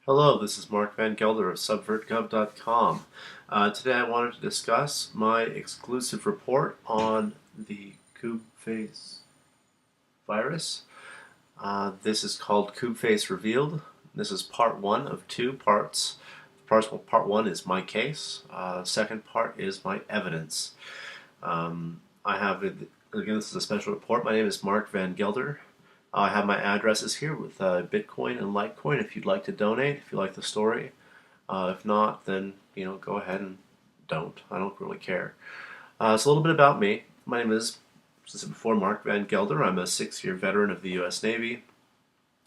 Hello, this is Mark Van Gelder of subvertgov.com. Today I wanted to discuss my exclusive report on the Koobface virus. This is called Koobface Revealed. This is part one of two parts. Part one is my case. Second part is my evidence. Again, this is a special report. My name is Mark Van Gelder. I have my addresses here with Bitcoin and Litecoin if you'd like to donate, if you like the story. If not, then go ahead and don't. I don't really care. So a little bit about me. My name is, as I said before, Mark Van Gelder. I'm a 6-year veteran of the U.S. Navy.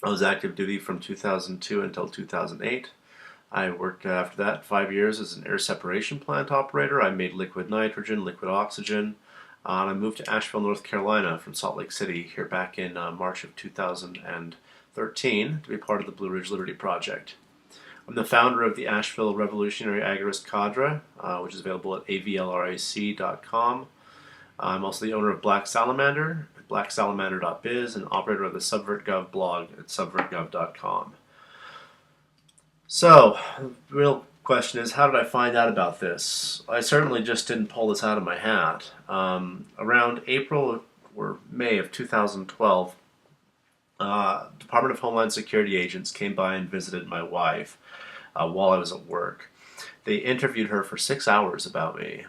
I was active duty from 2002 until 2008. I worked after that 5 years as an air separation plant operator. I made liquid nitrogen, liquid oxygen. And I moved to Asheville, North Carolina from Salt Lake City here back in March of 2013 to be part of the Blue Ridge Liberty Project. I'm the founder of the Asheville Revolutionary Agorist Cadre, which is available at avlrac.com. I'm also the owner of Black Salamander at blacksalamander.biz and operator of the SubvertGov blog at subvertgov.com. So, the real question is, how did I find out about this? I certainly just didn't pull this out of my hat. Around April or May of 2012, Department of Homeland Security agents came by and visited my wife while I was at work. They interviewed her for 6 hours about me.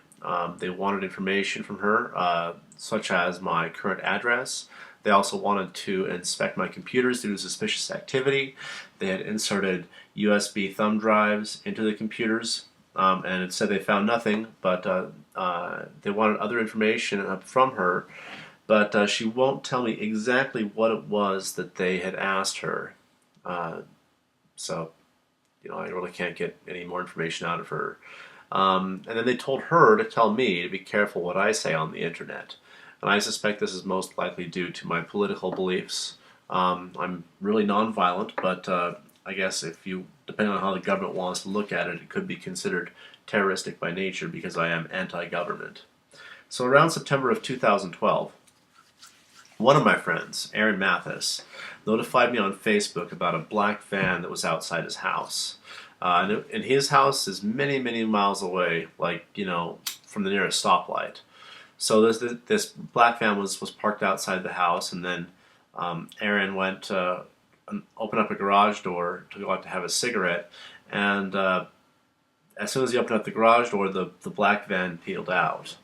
They wanted information from her, such as my current address. They also wanted to inspect my computers due to suspicious activity. They had inserted USB thumb drives into the computers, and it said they found nothing, but they wanted other information from her, but she won't tell me exactly what it was that they had asked her. So, I really can't get any more information out of her. And then they told her to tell me to be careful what I say on the internet. And I suspect this is most likely due to my political beliefs. I'm really nonviolent, but I guess depending on how the government wants to look at it, it could be considered terroristic by nature because I am anti-government. So around September of 2012, one of my friends, Aaron Mathis, notified me on Facebook about a black van that was outside his house. And his house is many, many miles away, from the nearest stoplight. So this black van was parked outside the house, and then Aaron went and opened up a garage door to go out to have a cigarette, and as soon as he opened up the garage door, the black van peeled out.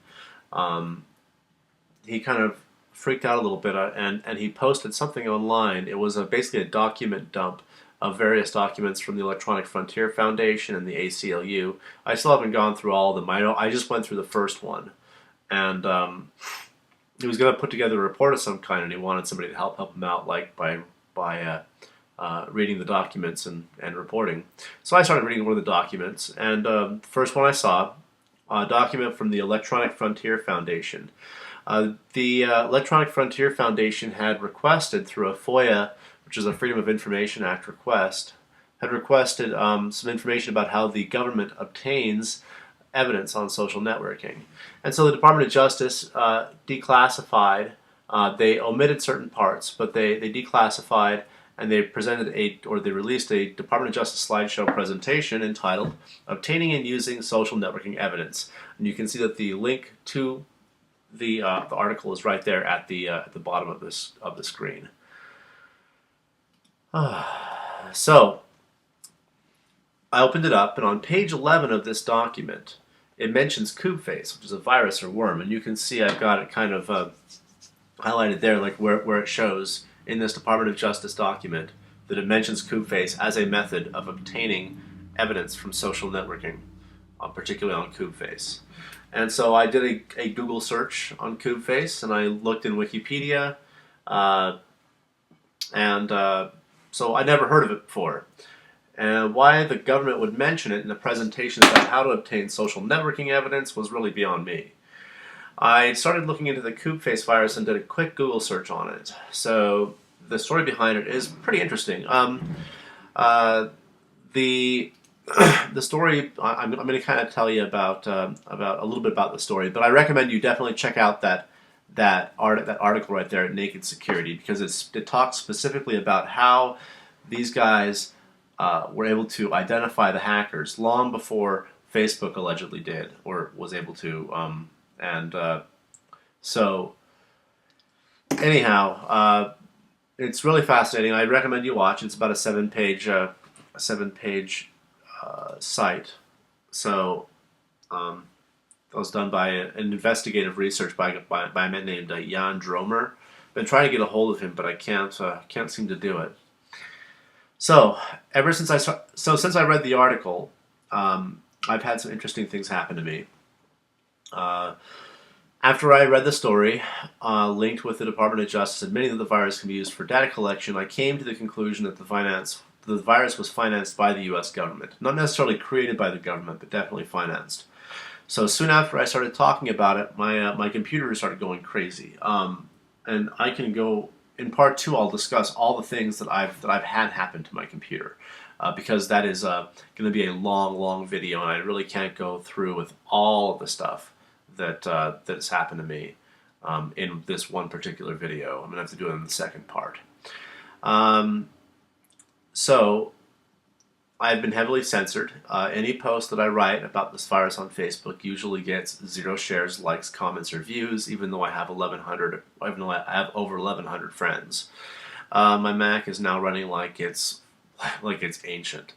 He kind of freaked out a little bit, and he posted something online. It was basically a document dump of various documents from the Electronic Frontier Foundation and the ACLU. I still haven't gone through all of them. I just went through the first one. And he was going to put together a report of some kind, and he wanted somebody to help him out, by reading the documents and reporting. So I started reading one of the documents, and the first one I saw, a document from the Electronic Frontier Foundation. The Electronic Frontier Foundation had requested through a FOIA, which is a Freedom of Information Act request, had requested some information about how the government obtains evidence on social networking. And so the Department of Justice declassified, they omitted certain parts, but they declassified, and they released a Department of Justice slideshow presentation entitled Obtaining and Using Social Networking Evidence. And you can see that the link to the article is right there at the bottom of the screen. So I opened it up, and on page 11 of this document, it mentions Koobface, which is a virus or worm, and you can see I've got it kind of highlighted there, where it shows in this Department of Justice document that it mentions Koobface as a method of obtaining evidence from social networking, particularly on Koobface. And so I did a Google search on Koobface, and I looked in Wikipedia, so I never heard of it before. And why the government would mention it in a presentation about how to obtain social networking evidence was really beyond me. I started looking into the Koobface virus and did a quick Google search on it. So the story behind it is pretty interesting. The story, I'm going to kind of tell you about a little bit about the story, but I recommend you definitely check out that article right there at Naked Security, because it talks specifically about how these guys were able to identify the hackers long before Facebook allegedly did, or was able to. And so, anyhow, it's really fascinating. I recommend you watch. It's about a seven-page site. So that was done by an investigative research by a man named Jan Dromer. Been trying to get a hold of him, but I can't seem to do it. So since I read the article, I've had some interesting things happen to me. After I read the story, linked with the Department of Justice admitting that the virus can be used for data collection, I came to the conclusion that the virus was financed by the U.S. government. Not necessarily created by the government, but definitely financed. So soon after I started talking about it, my computer started going crazy. And I can go, in part two, I'll discuss all the things that I've had happen to my computer. Because that is going to be a long video, and I really can't go through with all of the stuff that's happened to me in this one particular video. I'm going to have to do it in the second part. So I've been heavily censored. Any post that I write about this virus on Facebook usually gets 0 shares, likes, comments, or views, even though I have over 1,100 friends. My Mac is now running like it's ancient.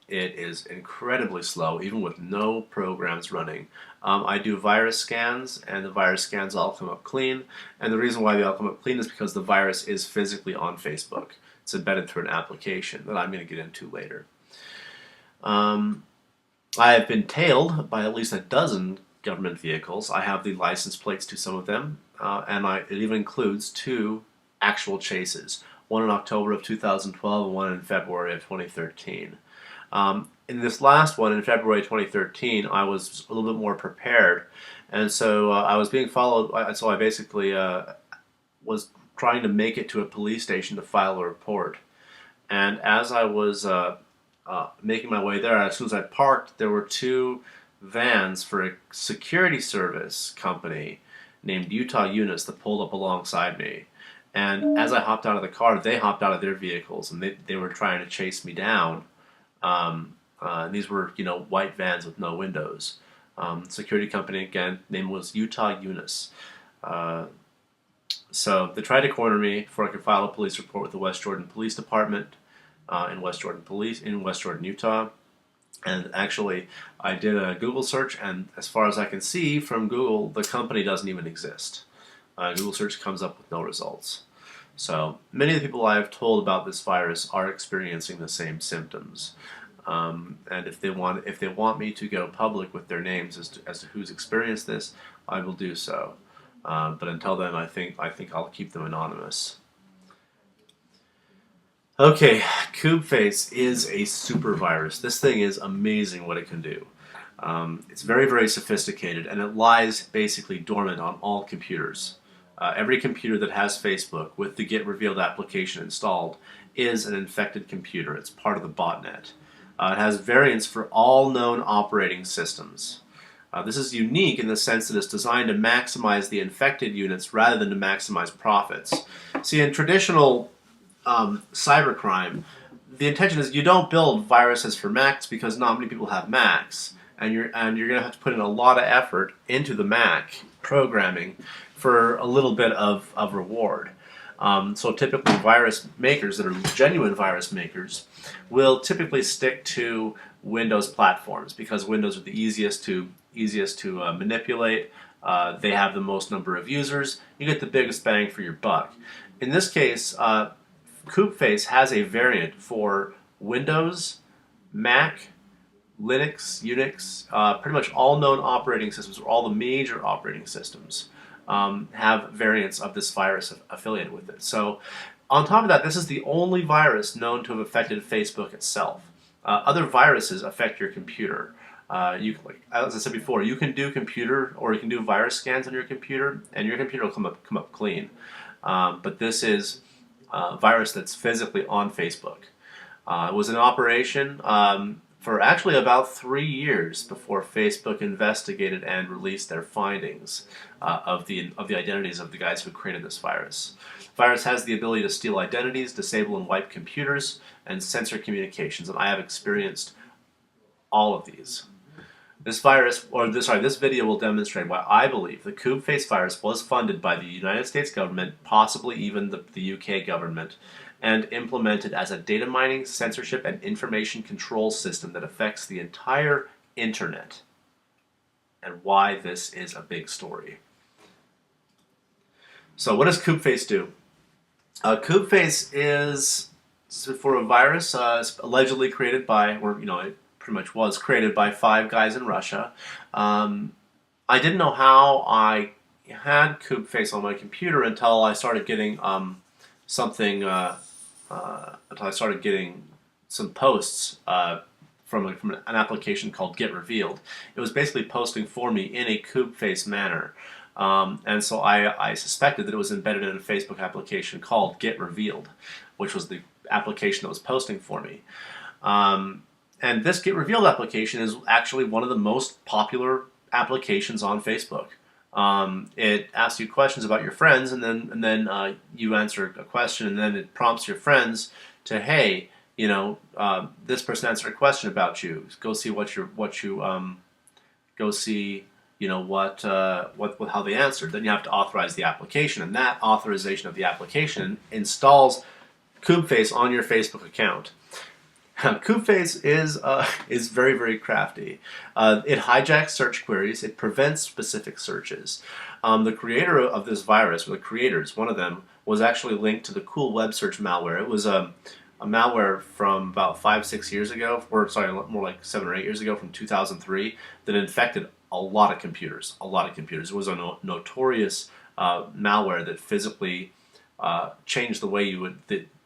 It is incredibly slow, even with no programs running. I do virus scans, and the virus scans all come up clean. And the reason why they all come up clean is because the virus is physically on Facebook. It's embedded through an application that I'm going to get into later. I have been tailed by at least a dozen government vehicles. I have the license plates to some of them, and it even includes 2 actual chases. One in October of 2012 and one in February of 2013. In this last one, in February 2013, I was a little bit more prepared, and so I was being followed. So I basically was trying to make it to a police station to file a report. And as I was making my way there, as soon as I parked, there were 2 vans for a security service company named Utah-Unis that pulled up alongside me. And as I hopped out of the car, they hopped out of their vehicles, and they were trying to chase me down. And these were, white vans with no windows. Security company, again, name was Utah-Unis. So they tried to corner me before I could file a police report with the West Jordan Police Department in West Jordan, Utah. And actually, I did a Google search, and as far as I can see from Google, the company doesn't even exist. Google search comes up with no results. So many of the people I've told about this virus are experiencing the same symptoms. And if they want me to go public with their names as to who's experienced this, I will do so. But until then, I think I'll keep them anonymous. Okay, Koobface is a super virus. This thing is amazing what it can do. It's very sophisticated, and it lies basically dormant on all computers. Every computer that has Facebook with the Get Revealed application installed is an infected computer. It's part of the botnet. It has variants for all known operating systems. This is unique in the sense that it's designed to maximize the infected units rather than to maximize profits. See, in traditional cybercrime, the intention is you don't build viruses for Macs because not many people have Macs, and you're going to have to put in a lot of effort into the Mac programming for a little bit of reward. So typically virus makers that are genuine virus makers will typically stick to Windows platforms because Windows are the easiest to manipulate. They have the most number of users. You get the biggest bang for your buck. In this case, Koobface has a variant for Windows, Mac, Linux, Unix, pretty much all known operating systems, or all the major operating systems, have variants of this virus affiliated with it. So on top of that, this is the only virus known to have affected Facebook itself. Other viruses affect your computer. As I said before, you can do computer or you can do virus scans on your computer, and your computer will come up clean. But this is a virus that's physically on Facebook. It was in operation for actually about 3 years before Facebook investigated and released their findings of the identities of the guys who created this virus. The virus has the ability to steal identities, disable and wipe computers, and censor communications, and I have experienced all of these. This video will demonstrate why I believe the Koobface virus was funded by the United States government, possibly even the UK government, and implemented as a data mining, censorship, and information control system that affects the entire internet, and why this is a big story. So what does Koobface do? Koobface is for a virus allegedly created by, or it pretty much was created by 5 guys in Russia. I didn't know how I had Koobface on my computer until I started getting some posts from an application called Get Revealed. It was basically posting for me in a Koobface manner. And so I suspected that it was embedded in a Facebook application called Get Revealed, which was the application that was posting for me. And this Get Revealed application is actually one of the most popular applications on Facebook. It asks you questions about your friends, and then you answer a question, and then it prompts your friends to, hey, this person answered a question about you. Go see how they answered. Then you have to authorize the application, and that authorization of the application installs Koobface on your Facebook account. Koobface is very, very crafty. It hijacks search queries. It prevents specific searches. The creator of this virus, or the creators, one of them, was actually linked to the cool web search malware. It was a malware from about 5-6 years ago, or sorry, more like 7 or 8 years ago, from 2003, that infected a lot of computers. It was a notorious malware that physically changed the way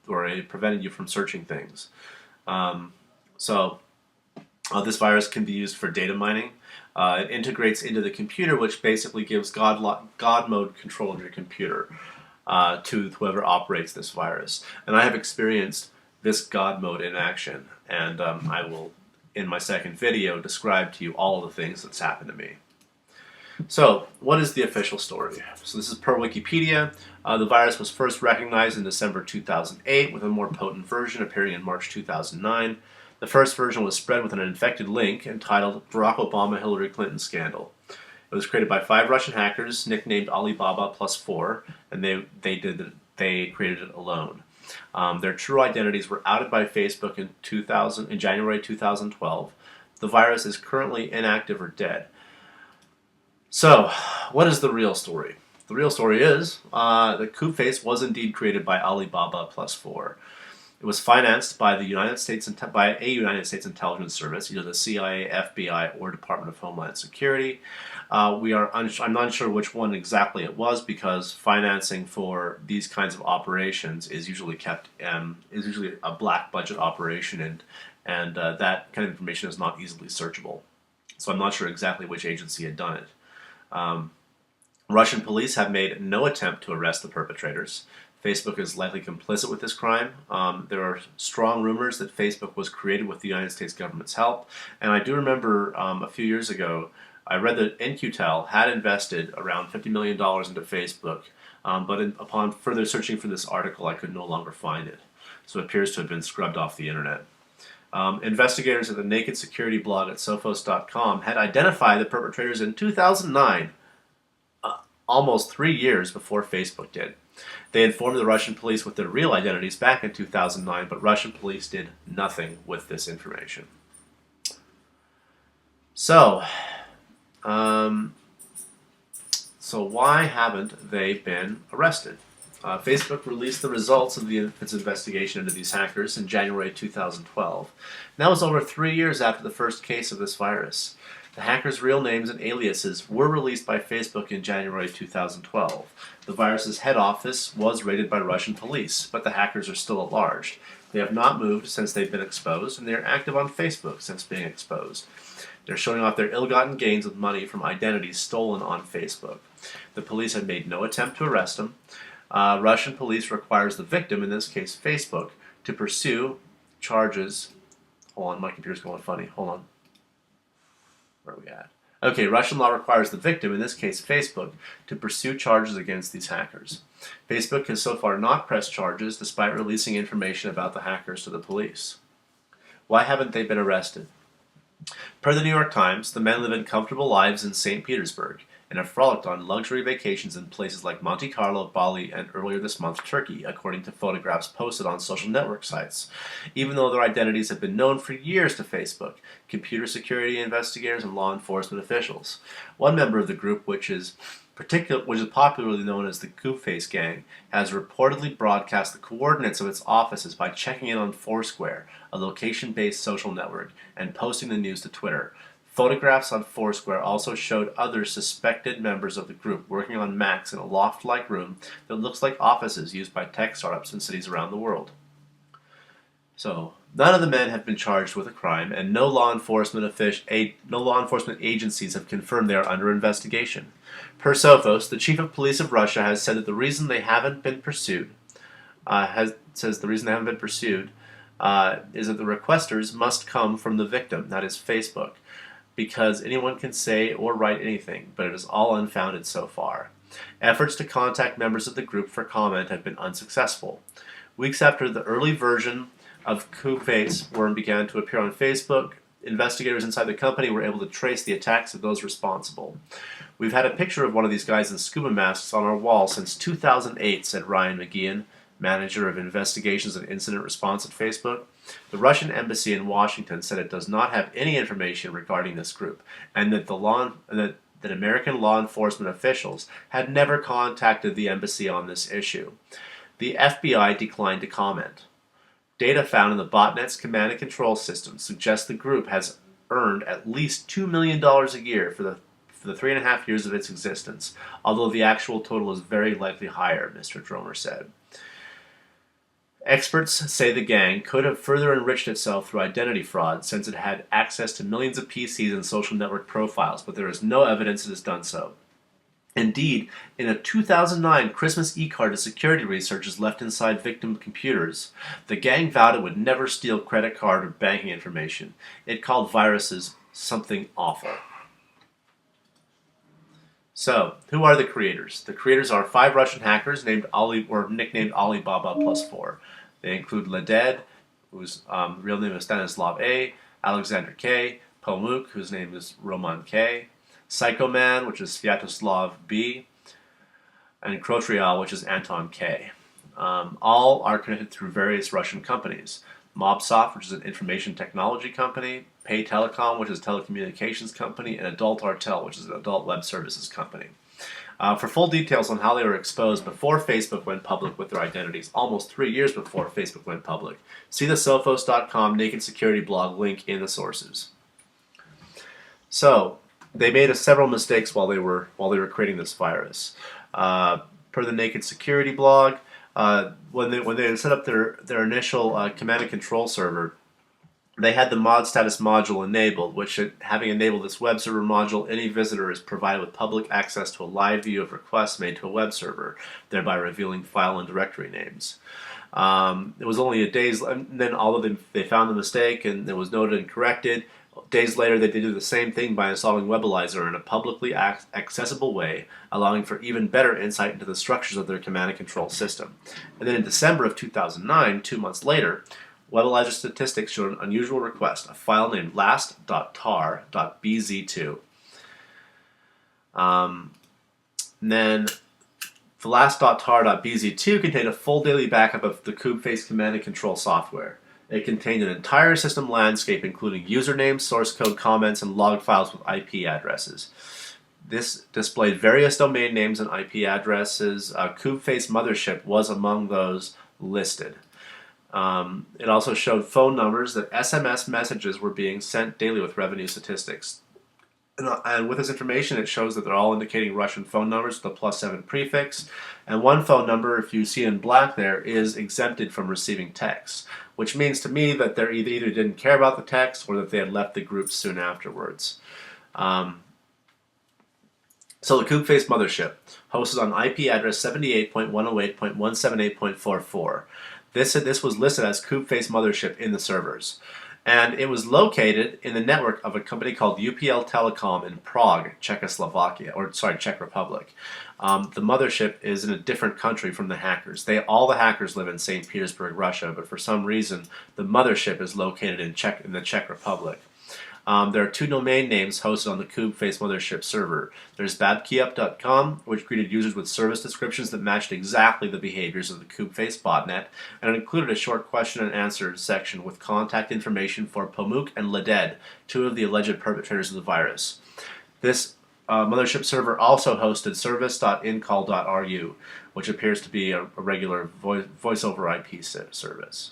or it prevented you from searching things. This virus can be used for data mining. It integrates into the computer, which basically gives God mode control of your computer to whoever operates this virus. And I have experienced this God mode in action, and I will, in my second video, describe to you all of the things that's happened to me. So, what is the official story? So this is per Wikipedia. The virus was first recognized in December 2008 with a more potent version appearing in March 2009. The first version was spread with an infected link entitled Barack Obama-Hillary Clinton Scandal. It was created by 5 Russian hackers nicknamed Alibaba plus 4, and they created it alone. Their true identities were outed by Facebook in January 2012. The virus is currently inactive or dead. So, what is the real story? The real story is that Koobface was indeed created by Alibaba plus 4. It was financed by a United States intelligence service, either the CIA, FBI, or Department of Homeland Security. I'm not sure which one exactly it was, because financing for these kinds of operations is usually a black budget operation, and that kind of information is not easily searchable. So I'm not sure exactly which agency had done it. Russian police have made no attempt to arrest the perpetrators. Facebook is likely complicit with this crime. There are strong rumors that Facebook was created with the United States government's help. And I do remember a few years ago, I read that In-Q-Tel had invested around $50 million into Facebook, but upon further searching for this article, I could no longer find it. So it appears to have been scrubbed off the internet. Investigators at the Naked Security blog at Sophos.com had identified the perpetrators in 2009, almost 3 years before Facebook did. They informed the Russian police with their real identities back in 2009, but Russian police did nothing with this information. So why haven't they been arrested? Facebook released the results of its investigation into these hackers in January 2012. That was over 3 years after the first case of this virus. The hackers' real names and aliases were released by Facebook in January 2012. The virus's head office was raided by Russian police, but the hackers are still at large. They have not moved since they've been exposed, and they are active on Facebook since being exposed. They're showing off their ill-gotten gains with money from identities stolen on Facebook. The police have made no attempt to arrest them. Russian police requires the victim, in this case Facebook, to pursue charges Hold on, my computer's going funny. Hold on. Where are we at? Okay, Russian law requires the victim, in this case Facebook, to pursue charges against these hackers. Facebook has so far not pressed charges despite releasing information about the hackers to the police. Why haven't they been arrested? Per the New York Times, the men live in comfortable lives in St. Petersburg and have frolicked on luxury vacations in places like Monte Carlo, Bali, and earlier this month, Turkey, according to photographs posted on social network sites. Even though their identities have been known for years to Facebook, computer security investigators, and law enforcement officials. One member of the group, which is popularly known as the Koobface gang, has reportedly broadcast the coordinates of its offices by checking in on Foursquare, a location-based social network, and posting the news to Twitter. Photographs on Foursquare also showed other suspected members of the group working on Macs in a loft-like room that looks like offices used by tech startups in cities around the world. So, none of the men have been charged with a crime, and no law enforcement agencies have confirmed they are under investigation. Per Sophos, the chief of police of Russia has said that the reason they haven't been pursued is that the requesters must come from the victim, that is Facebook, because anyone can say or write anything, but it is all unfounded so far. Efforts to contact members of the group for comment have been unsuccessful. Weeks after the early version of Koobface worm began to appear on Facebook, investigators inside the company were able to trace the attacks of those responsible. We've had a picture of one of these guys in scuba masks on our wall since 2008, said Ryan McGeehan, manager of investigations and incident response at Facebook. The Russian embassy in Washington said it does not have any information regarding this group, and that that American law enforcement officials had never contacted the embassy on this issue. The FBI declined to comment. Data found in the botnet's command and control system suggests the group has earned at least $2 million a year for the 3.5 years of its existence, although the actual total is very likely higher, Mr. Dromer said. Experts say the gang could have further enriched itself through identity fraud since it had access to millions of PCs and social network profiles, but there is no evidence it has done so. Indeed, in a 2009 Christmas e-card to security researchers left inside victim computers, the gang vowed it would never steal credit card or banking information. It called viruses something awful. So, who are the creators? The creators are 5 Russian hackers nicknamed Alibaba plus 4. They include Leded, whose real name is Stanislav A., Alexander K., Pomuk, whose name is Roman K., Psycho Man, which is Sviatoslav B., and Krotrial, which is Anton K. All are connected through various Russian companies. Mobsoft, which is an information technology company, Pay Telecom, which is a telecommunications company, and Adult Artel, which is an adult web services company. For full details on how they were exposed before Facebook went public with their identities, almost 3 years before Facebook went public, see the Sophos.com Naked Security blog link in the sources. So, they made several mistakes while they were creating this virus. Per the Naked Security blog, when they set up their initial command and control server, they had the mod status module enabled, which, having enabled this web server module, any visitor is provided with public access to a live view of requests made to a web server, thereby revealing file and directory names. It was only then although they found the mistake and it was noted and corrected, days later they did do the same thing by installing Webalizer in a publicly accessible way, allowing for even better insight into the structures of their command and control system. And then in December of 2009, 2 months later, Webalizer statistics showed an unusual request, a file named last.tar.bz2. Then the last.tar.bz2 contained a full daily backup of the Koobface command and control software. It contained an entire system landscape including usernames, source code comments, and log files with IP addresses. This displayed various domain names and IP addresses. Koobface Mothership was among those listed. It also showed phone numbers that SMS messages were being sent daily with revenue statistics. And with this information, it shows that they're all indicating Russian phone numbers with a +7 prefix. And one phone number, if you see in black there, is exempted from receiving texts, which means to me that they either didn't care about the text or that they had left the group soon afterwards. So the Koobface Mothership hosted on IP address 78.108.178.44. This was listed as Koobface Mothership in the servers. And it was located in the network of a company called UPL Telecom in Prague, Czechoslovakia, or sorry, Czech Republic. The mothership is in a different country from the hackers. All the hackers live in St. Petersburg, Russia, but for some reason the mothership is located in the Czech Republic. There are 2 domain names hosted on the Koobface mothership server. There's babkeyup.com, which greeted users with service descriptions that matched exactly the behaviors of the Koobface botnet, and it included a short question and answer section with contact information for Pamuk and Leded, 2 of the alleged perpetrators of the virus. This mothership server also hosted service.incall.ru, which appears to be a regular voice over IP service.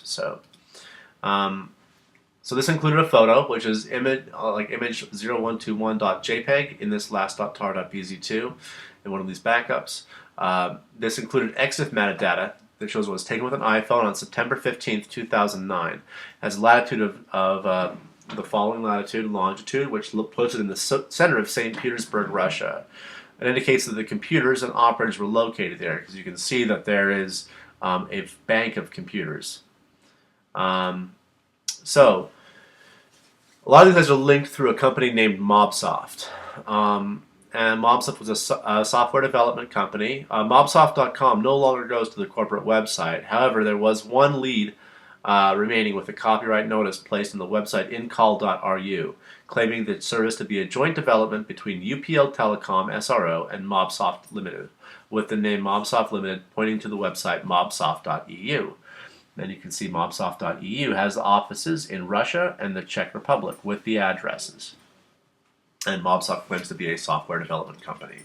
So this included a photo, which is image 0121.jpg in this last.tar.bz2 in one of these backups. This included EXIF metadata that shows it was taken with an iPhone on September 15th, 2009. It has latitude of the following latitude and longitude, which puts it in the center of St. Petersburg, Russia. It indicates that the computers and operators were located there, because you can see that there is a bank of computers. So, a lot of these guys are linked through a company named Mobsoft. And Mobsoft was a software development company. Mobsoft.com no longer goes to the corporate website. However, there was one lead remaining with a copyright notice placed on the website incall.ru, claiming the service to be a joint development between UPL Telecom SRO and Mobsoft Limited, with the name Mobsoft Limited pointing to the website mobsoft.eu. Then you can see mobsoft.eu has offices in Russia and the Czech Republic with the addresses. And Mobsoft claims to be a software development company.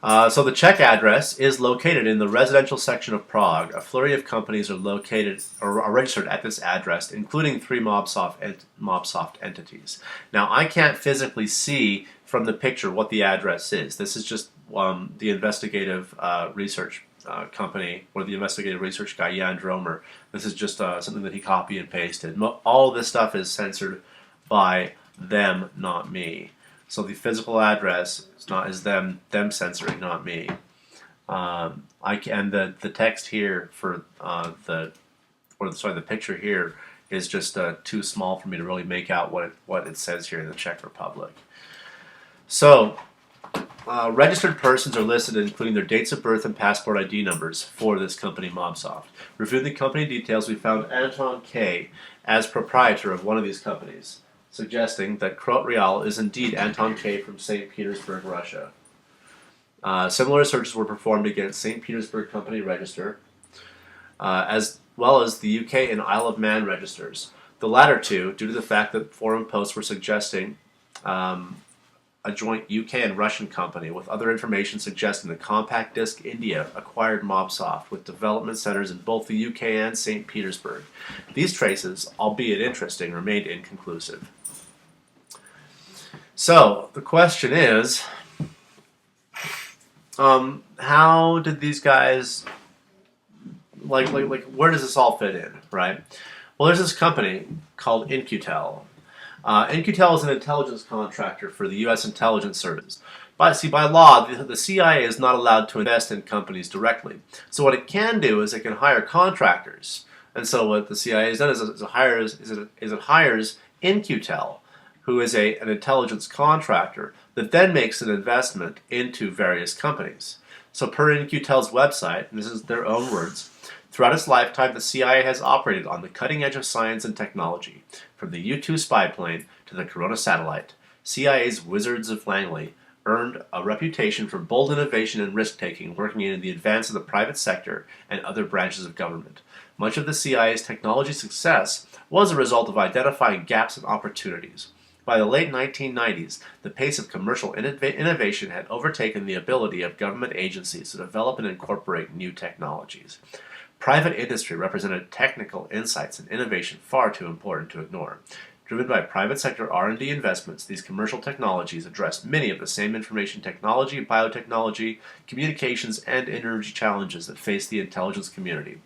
So the Czech address is located in the residential section of Prague. A flurry of companies are located or are registered at this address, including 3 Mobsoft entities. Now, I can't physically see from the picture what the address is. This is just the investigative research company, or the investigative research guy, Jan Dromer. This is just something that he copied and pasted. All of this stuff is censored by them, not me. So the physical address is them censoring, not me. The text here for the picture here is just too small for me to really make out what it says here in the Czech Republic. So, registered persons are listed, including their dates of birth and passport ID numbers for this company, Mobsoft. Reviewing the company details, we found Anton K. as proprietor of one of these companies, suggesting that Krot Real is indeed Anton K. from St. Petersburg, Russia. Similar searches were performed against St. Petersburg Company Register, as well as the UK and Isle of Man registers. The latter two, due to the fact that forum posts were suggesting a joint UK and Russian company, with other information suggesting that Compact Disc India acquired Mobsoft, with development centers in both the UK and St. Petersburg. These traces, albeit interesting, remained inconclusive. So, the question is, how did these guys, where does this all fit in, right? Well, there's this company called In-Q-Tel. In-Q-Tel is an intelligence contractor for the U.S. intelligence services. By law, the CIA is not allowed to invest in companies directly. So what it can do is it can hire contractors. And so what the CIA has done is it hires In-Q-Tel, who is an intelligence contractor, that then makes an investment into various companies. So per In-Q-Tel's website, and this is their own words, throughout its lifetime, the CIA has operated on the cutting edge of science and technology, from the U-2 spy plane to the Corona satellite. CIA's Wizards of Langley earned a reputation for bold innovation and risk-taking, working in the advance of the private sector and other branches of government. Much of the CIA's technology success was a result of identifying gaps and opportunities. By the late 1990s, the pace of commercial innovation had overtaken the ability of government agencies to develop and incorporate new technologies. Private industry represented technical insights and innovation far too important to ignore. Driven by private sector R&D investments, these commercial technologies addressed many of the same information technology, biotechnology, communications, and energy challenges that face the intelligence community.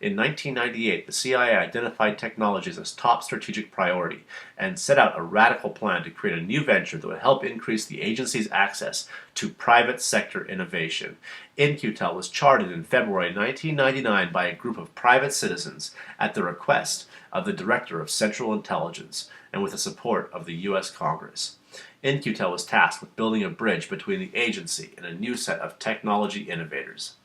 In 1998, the CIA identified technologies as top strategic priority and set out a radical plan to create a new venture that would help increase the agency's access to private sector innovation. In-Q-Tel was chartered in February 1999 by a group of private citizens at the request of the Director of Central Intelligence and with the support of the U.S. Congress. In-Q-Tel was tasked with building a bridge between the agency and a new set of technology innovators.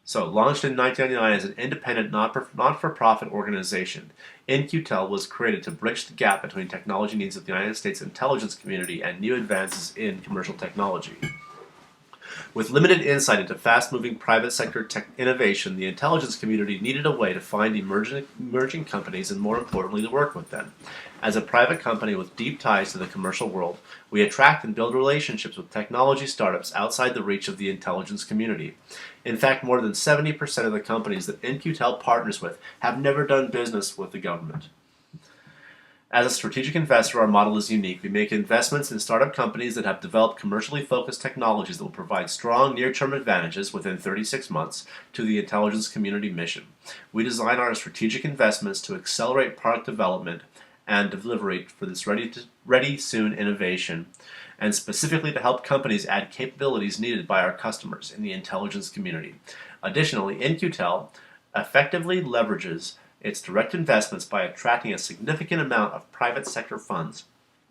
So, launched in 1999 as an independent, not-for-profit organization, In-Q-Tel was created to bridge the gap between technology needs of the United States intelligence community and new advances in commercial technology. With limited insight into fast-moving private sector tech innovation, the intelligence community needed a way to find emerging companies and, more importantly, to work with them. As a private company with deep ties to the commercial world, we attract and build relationships with technology startups outside the reach of the intelligence community. In fact, more than 70% of the companies that In-Q-Tel partners with have never done business with the government. As a strategic investor, our model is unique. We make investments in startup companies that have developed commercially focused technologies that will provide strong near-term advantages within 36 months to the intelligence community mission. We design our strategic investments to accelerate product development and delivery for this ready-soon innovation, and specifically to help companies add capabilities needed by our customers in the intelligence community. Additionally, In-Q-Tel effectively leverages its direct investments by attracting a significant amount of private sector funds,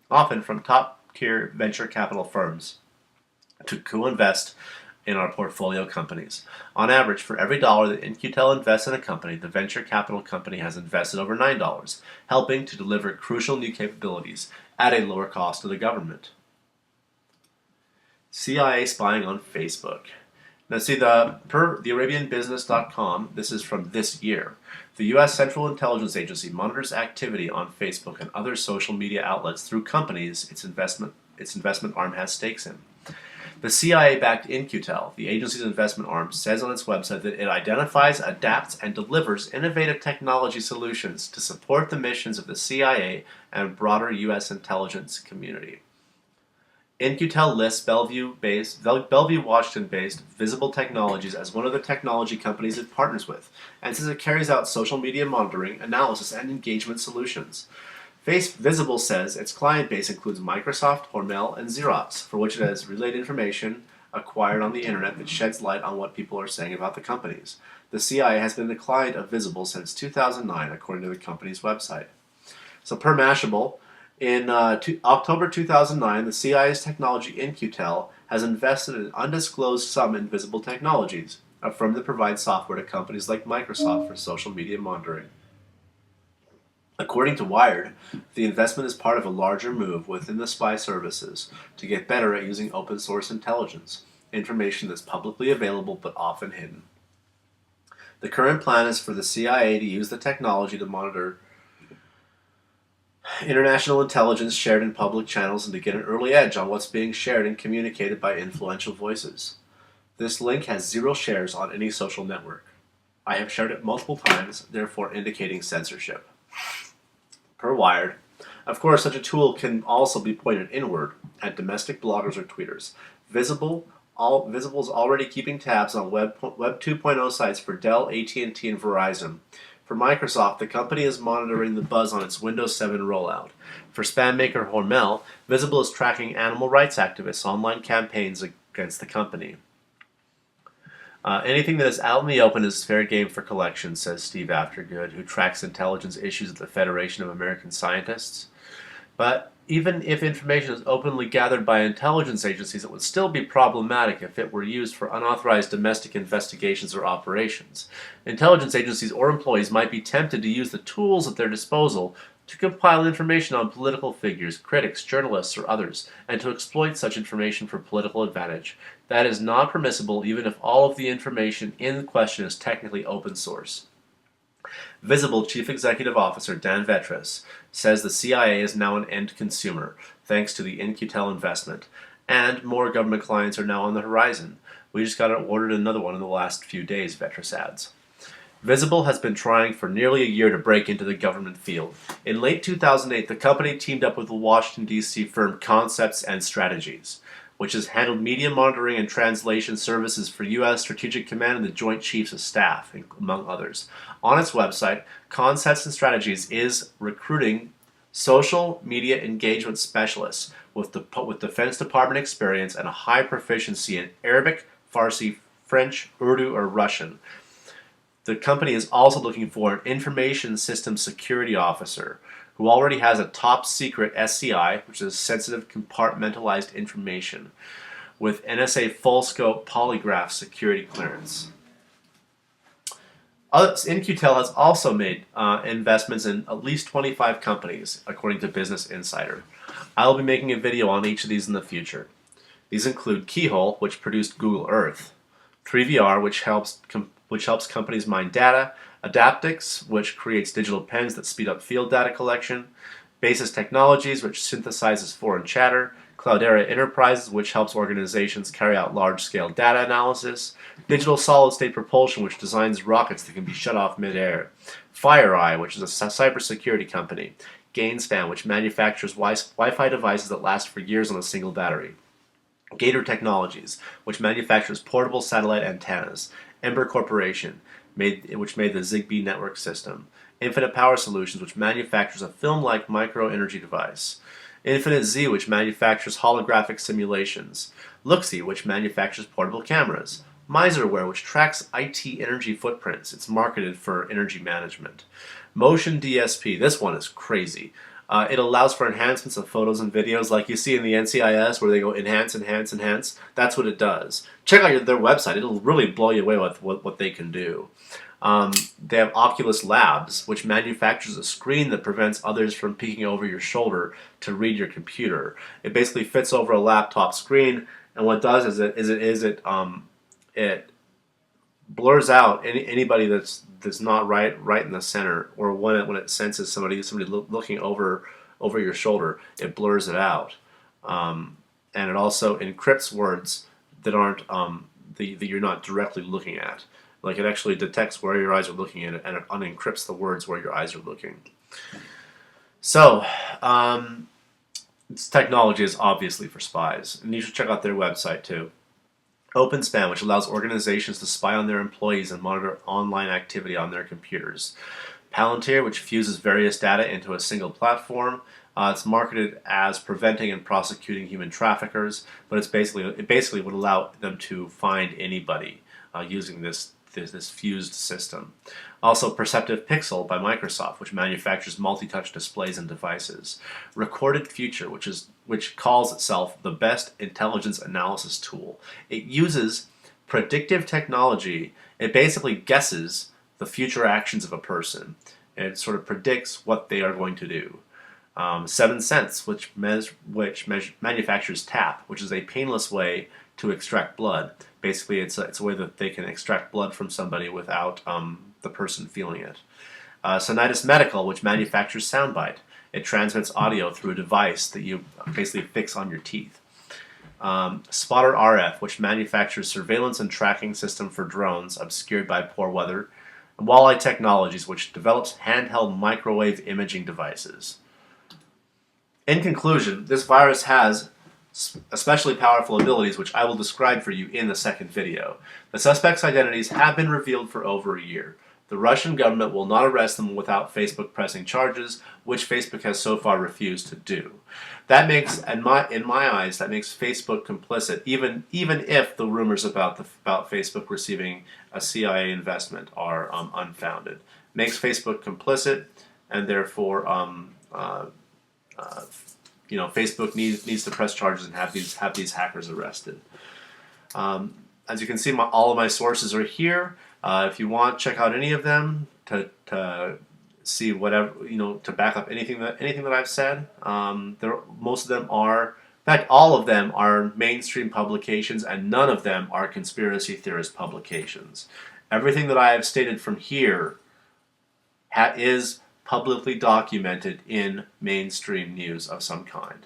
often from top-tier venture capital firms, to co-invest in our portfolio companies. On average, for every dollar that In-Q-Tel invests in a company, the venture capital company has invested over $9, helping to deliver crucial new capabilities at a lower cost to the government. CIA spying on Facebook. Now see, per thearabianbusiness.com, this is from this year, the U.S. Central Intelligence Agency monitors activity on Facebook and other social media outlets through companies its investment arm has stakes in. The CIA-backed In-Q-Tel, the agency's investment arm, says on its website that it identifies, adapts, and delivers innovative technology solutions to support the missions of the CIA and broader U.S. intelligence community. In-Q-Tel lists Bellevue, Washington-based Visible Technologies as one of the technology companies it partners with, and says it carries out social media monitoring, analysis, and engagement solutions. Visible says its client base includes Microsoft, Hormel, and Xerox, for which it has relayed information acquired on the internet that sheds light on what people are saying about the companies. The CIA has been a client of Visible since 2009, according to the company's website. So per Mashable, in October 2009, the CIA's technology In-Q-Tel has invested an undisclosed sum in Visible Technologies, a firm that provides software to companies like Microsoft for social media monitoring. According to Wired, the investment is part of a larger move within the spy services to get better at using open source intelligence, information that's publicly available but often hidden. The current plan is for the CIA to use the technology to monitor international intelligence shared in public channels and to get an early edge on what's being shared and communicated by influential voices. This link has 0 shares on any social network. I have shared it multiple times, therefore indicating censorship. Per Wired, of course, such a tool can also be pointed inward at domestic bloggers or tweeters. Visible is already keeping tabs on Web 2.0 sites for Dell, AT&T, and Verizon. For Microsoft, the company is monitoring the buzz on its Windows 7 rollout. For spam maker Hormel, Visible is tracking animal rights activists' online campaigns against the company. Anything that is out in the open is fair game for collection, says Steve Aftergood, who tracks intelligence issues at the Federation of American Scientists. But even if information is openly gathered by intelligence agencies, it would still be problematic if it were used for unauthorized domestic investigations or operations. Intelligence agencies or employees might be tempted to use the tools at their disposal to compile information on political figures, critics, journalists, or others, and to exploit such information for political advantage. That is not permissible even if all of the information in question is technically open source. Visible Chief Executive Officer Dan Vetras says the CIA is now an end consumer, thanks to the In-Q-Tel investment, and more government clients are now on the horizon. We just got ordered another one in the last few days, Vetras adds. Visible has been trying for nearly a year to break into the government field. In late 2008, the company teamed up with the Washington, D.C. firm Concepts and Strategies. which has handled media monitoring and translation services for U.S. Strategic Command and the Joint Chiefs of Staff, among others. On its website, Concepts and Strategies is recruiting social media engagement specialists with Defense Department experience and a high proficiency in Arabic, Farsi, French, Urdu, or Russian. The company is also looking for an information systems security officer who already has a top secret SCI, which is sensitive compartmentalized information, with NSA full scope polygraph security clearance. In-Q-Tel has also made investments in at least 25 companies, according to Business Insider. I will be making a video on each of these in the future. These include Keyhole, which produced Google Earth, 3VR, which helps companies mine data, Adaptix, which creates digital pens that speed up field data collection, Basis Technologies, which synthesizes foreign chatter, Cloudera Enterprises, which helps organizations carry out large-scale data analysis, Digital Solid-State Propulsion, which designs rockets that can be shut off mid-air, FireEye, which is a cybersecurity company, Gainspan, which manufactures Wi-Fi devices that last for years on a single battery, Gator Technologies, which manufactures portable satellite antennas, Ember Corporation, which made the Zigbee network system, Infinite Power Solutions, which manufactures a film-like micro-energy device, Infinite Z, which manufactures holographic simulations, Luxi, which manufactures portable cameras, Miserware, which tracks IT energy footprints. It's marketed for energy management. Motion DSP, this one is crazy. It allows for enhancements of photos and videos like you see in the NCIS where they go enhance, enhance, enhance. That's what it does. Check out their website. It'll really blow you away with what they can do. They have Oculus Labs, which manufactures a screen that prevents others from peeking over your shoulder to read your computer. It basically fits over a laptop screen, and what it does is it blurs out anybody that's not right in the center, or when it senses somebody looking over your shoulder, it blurs it out, and it also encrypts words that aren't that you're not directly looking at. Like it actually detects where your eyes are looking at it, and it unencrypts the words where your eyes are looking. So, this technology is obviously for spies, and you should check out their website too. OpenSpan, which allows organizations to spy on their employees and monitor online activity on their computers. Palantir, which fuses various data into a single platform. It's marketed as preventing and prosecuting human traffickers, but it basically would allow them to find anybody using this fused system. Also, Perceptive Pixel by Microsoft, which manufactures multi-touch displays and devices. Recorded Future, which calls itself the best intelligence analysis tool. It uses predictive technology. It basically guesses the future actions of a person. And it sort of predicts what they are going to do. 7 Sense, which manufactures TAP, which is a painless way to extract blood. Basically, it's a way that they can extract blood from somebody without the person feeling it. Sonitis Medical, which manufactures Soundbite. It transmits audio through a device that you basically fix on your teeth. Spotter RF, which manufactures surveillance and tracking system for drones obscured by poor weather. And Walleye Technologies, which develops handheld microwave imaging devices. In conclusion, this virus has especially powerful abilities, which I will describe for you in the second video. The suspects' identities have been revealed for over a year. The Russian government will not arrest them without Facebook pressing charges, which Facebook has so far refused to do. That makes, in my eyes, that makes Facebook complicit, even if the rumors about Facebook receiving a CIA investment are unfounded. Makes Facebook complicit, and therefore, Facebook needs to press charges and have these hackers arrested. As you can see, all of my sources are here. If you want, check out any of them to see whatever to back up anything that I've said. Most of them are, in fact, all of them are mainstream publications, and none of them are conspiracy theorist publications. Everything that I have stated from here is publicly documented in mainstream news of some kind.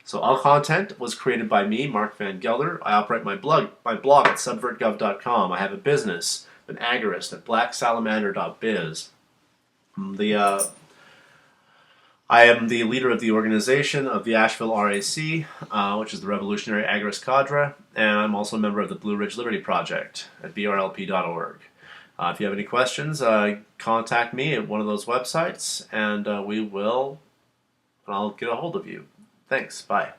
So all content was created by me, Mark Van Gelder. I operate my blog at subvertgov.com. I have a business, an agorist, at blacksalamander.biz. I am the leader of the organization of the Asheville RAC, which is the Revolutionary Agorist Cadre, and I'm also a member of the Blue Ridge Liberty Project at brlp.org. If you have any questions, contact me at one of those websites, and I'll get a hold of you. Thanks. Bye.